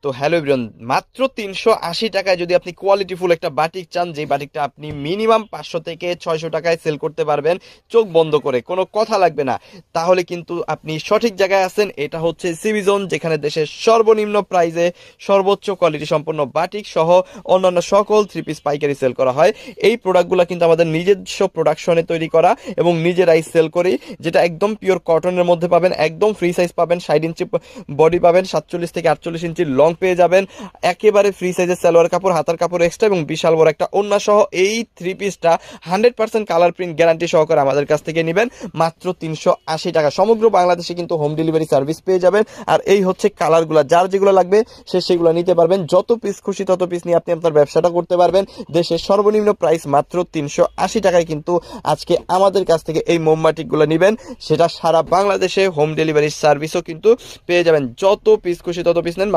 তো hello everyone, মাত্র 380 টাকায় যদি আপনি কোয়ালিটিফুল একটা বাটিক চান, যে বাটিকটা আপনি মিনিমাম 500 থেকে 600 টাকায় সেল করতে পারবেন চোখ বন্ধ করে, কোনো কথা লাগবে না, তাহলে কিন্তু আপনি সঠিক জায়গায় আছেন। এটা হচ্ছে সিবি জোন, যেখানে দেশের সর্বনিম্ন প্রাইসে সর্বোচ্চ কোয়ালিটি সম্পন্ন বাটিক সহ অন্যান্য সকল থ্রি পিস পাইকারি সেল করা হয়। এই প্রোডাক্টগুলো কিন্তু আমাদের নিজস্ব প্রোডাকশনে তৈরি করা এবং নিজেরাই সেল করি, যেটা একদম পিওর কটনের মধ্যে পাবেন, একদম ফ্রি সাইজ পাবেন, 60 ইঞ্চি বডি পাবেন, 47 থেকে 48 ইঞ্চি লং পেয়ে যাবেন, একেবারে ফ্রি সাইজের সালোয়ার কাপড়, হাতার কাপড় এক্সট্রা এবং বিশাল বড় একটা ওড়না সহ এই থ্রি পিসটা 100% কালার প্রিন্ট গ্যারান্টি সহকারে আমাদের কাছ থেকে নেবেন মাত্র 380 টাকা। সমগ্র বাংলাদেশে কিন্তু হোম ডেলিভারি সার্ভিস পেয়ে যাবেন। আর এই হচ্ছে কালারগুলো, যার যেগুলো লাগবে সে সেগুলো নিতে পারবেন, যত পিস খুশি তত পিস নিয়ে আপনি আপনার ব্যবসাটা করতে পারবেন। দেশের সর্বনিম্ন প্রাইস মাত্র 380 টাকায় কিন্তু আজকে আমাদের কাছ থেকে এই মোমবাটিকগুলো নেবেন, সেটা সারা বাংলাদেশে হোম ডেলিভারি সার্ভিসও কিন্তু পেয়ে যাবেন। যত পিস খুশি তত পিস নেন।